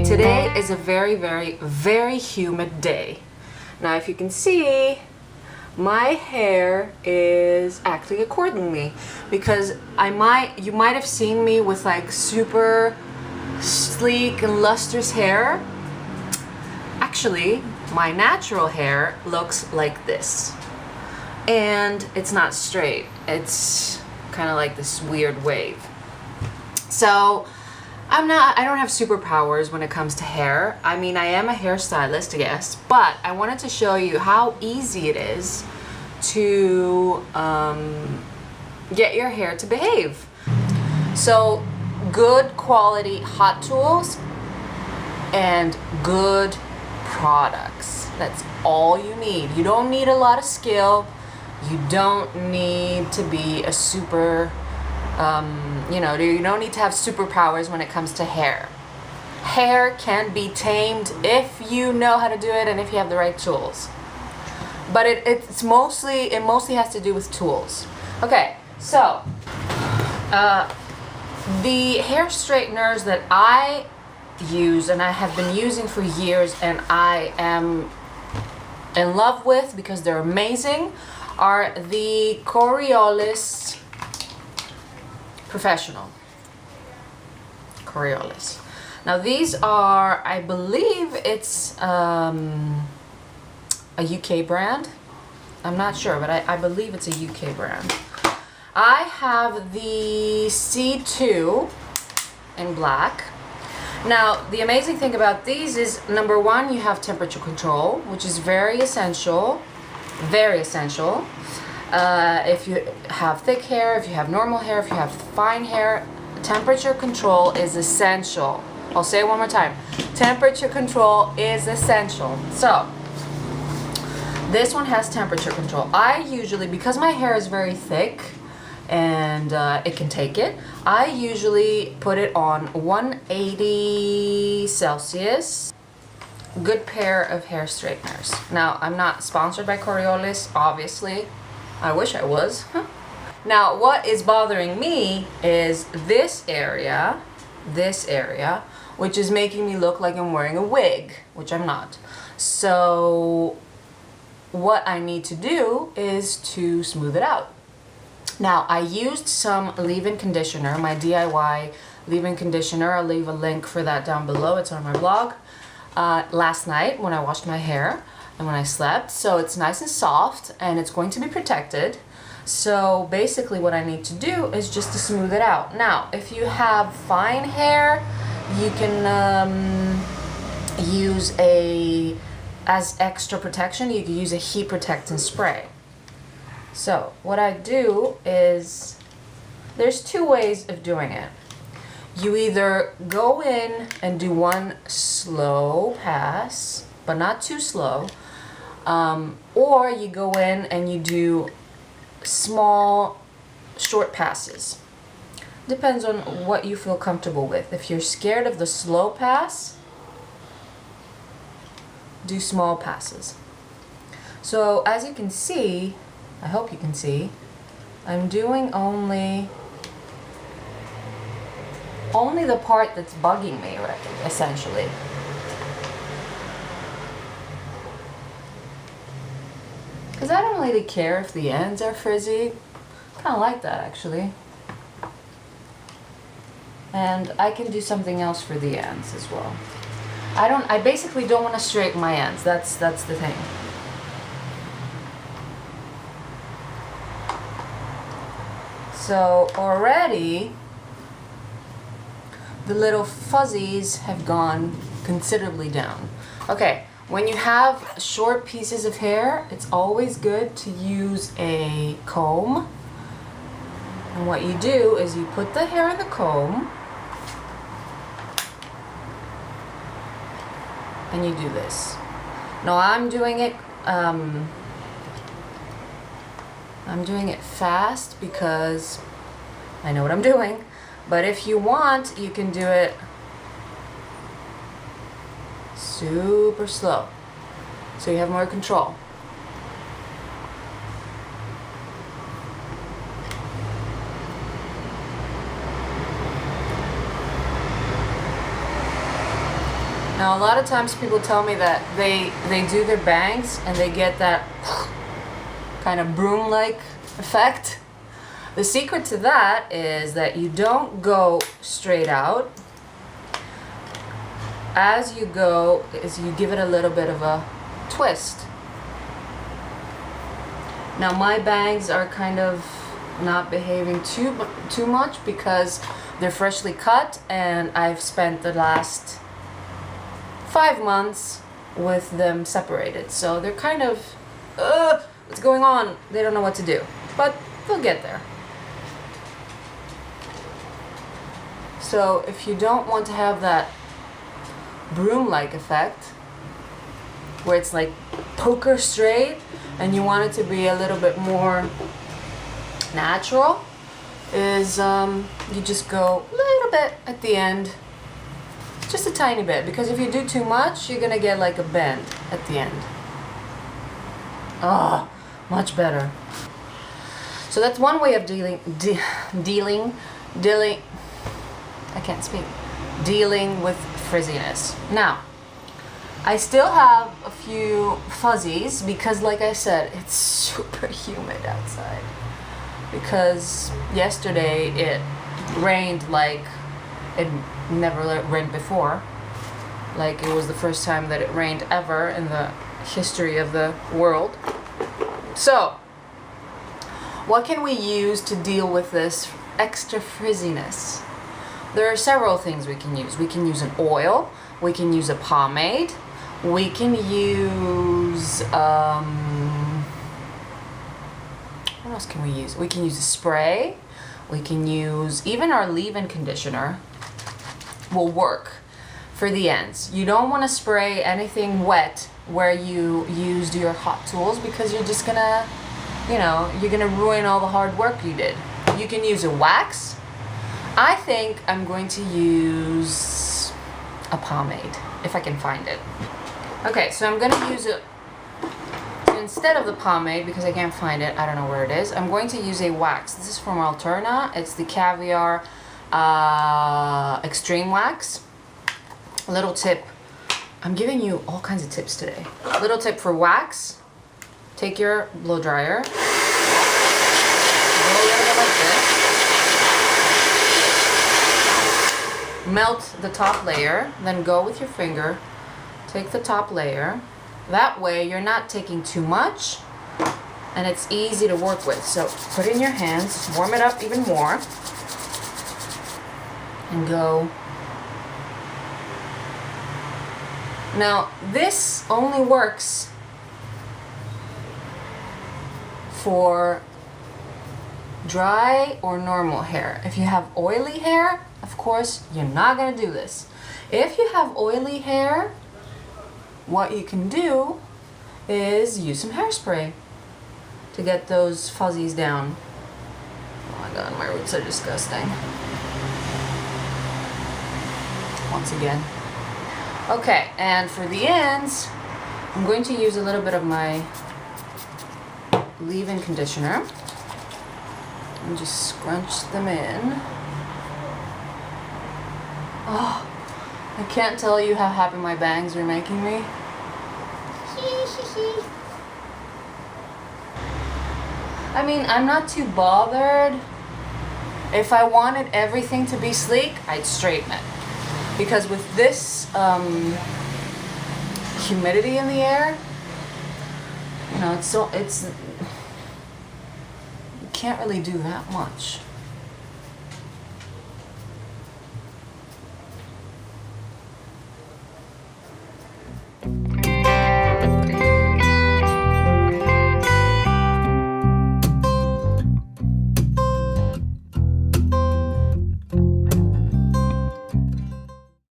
Today is a very humid day. Now if you can see, my hair is acting accordingly because you might have seen me with like super sleek and lustrous hair. Actually, my natural hair looks like this. And it's not straight. It's kind of like this weird wave. So I don't have superpowers when it comes to hair. I mean, I am a hairstylist, yes, but I wanted to show you how easy it is to get your hair to behave. So good quality hot tools and good products. That's all you need. You don't need a lot of skill. You don't need to be a super you don't need to have superpowers when it comes to hair. Hair can be tamed if you know how to do it and if you have the right tools. But it mostly has to do with tools. Okay, so the hair straighteners that I use and I have been using for years and I am in love with because they're amazing are the Coriolis Professional. Coriolis. Now these are, I believe it's a UK brand. I'm not sure, but I believe it's a UK brand. I have the C2 in black. Now the amazing thing about these is, number one, you have temperature control, which is very essential. Very essential. If you have thick hair, if you have normal hair, if you have fine hair, temperature control is essential. I'll say it one more time. Temperature control is essential. So, this one has temperature control. I usually, because my hair is very thick and it can take it, I usually put it on 180 Celsius. Good pair of hair straighteners. Now, I'm not sponsored by Coriolis, obviously. I wish I was. Now, what is bothering me is this area, which is making me look like I'm wearing a wig, which I'm not. So, what I need to do is to smooth it out. Now, I used some leave-in conditioner, my DIY leave-in conditioner. I'll leave a link for that down below. It's on my blog. Last night when I washed my hair and when I slept, so it's nice and soft and it's going to be protected. So basically what I need to do is just to smooth it out. Now if you have fine hair, you can use as extra protection, you can use a heat protectant spray. So what I do is, there's two ways of doing it. You either go in and do one slow pass, but not too slow, or you go in and you do small, short passes. Depends on what you feel comfortable with. If you're scared of the slow pass, do small passes. So as you can see, I hope you can see, I'm doing only the part that's bugging me, right, essentially. Because I don't really care if the ends are frizzy. Kind of like that, actually. And I can do something else for the ends as well. I basically don't want to straighten my ends. That's the thing. So already the little fuzzies have gone considerably down. Okay, when you have short pieces of hair, it's always good to use a comb. And what you do is you put the hair in the comb and you do this. Now I'm doing it fast because I know what I'm doing. But if you want, you can do it super slow, so you have more control. Now a lot of times people tell me that they do their bangs and they get that kind of broom-like effect. The secret to that is that you don't go straight out. As you go, is you give it a little bit of a twist. Now my bangs are kind of not behaving too much because they're freshly cut and I've spent the last 5 months with them separated. So they're kind of, what's going on? They don't know what to do, but they'll get there. So if you don't want to have that broom-like effect, where it's like poker straight, and you want it to be a little bit more natural, is you just go a little bit at the end, just a tiny bit, because if you do too much, you're gonna get like a bend at the end. Oh, much better. So that's one way of dealing, I can't speak, dealing with frizziness. Now, I still have a few fuzzies because, like I said, it's super humid outside. Because yesterday it rained like it never rained before. Like it was the first time that it rained ever in the history of the world. So, what can we use to deal with this extra frizziness? There are several things we can use. We can use an oil, we can use a pomade, we can use, what else can we use? We can use a spray, we can use, even our leave-in conditioner will work for the ends. You don't want to spray anything wet where you used your hot tools because you're just gonna, you know, you're gonna ruin all the hard work you did. You can use a wax. I think I'm going to use a pomade, if I can find it. Okay, so I'm gonna use it, instead of the pomade, because I can't find it, I don't know where it is, I'm going to use a wax. This is from Alterna. It's the Caviar Extreme Wax. A little tip. I'm giving you all kinds of tips today. Little tip for wax. Take your blow dryer. Blow it like this. Melt the top layer, then go with your finger, take the top layer. That way you're not taking too much and it's easy to work with. So put it in your hands, warm it up even more, and go. Now this only works for dry or normal hair. If you have oily hair, of course, you're not gonna do this. If you have oily hair, what you can do is use some hairspray to get those fuzzies down. Oh my god, my roots are disgusting. Once again. Okay, and for the ends, I'm going to use a little bit of my leave-in conditioner and just scrunch them in. Oh, I can't tell you how happy my bangs are making me. I mean, I'm not too bothered. If I wanted everything to be sleek, I'd straighten it. Because with this humidity in the air, you know, you can't really do that much.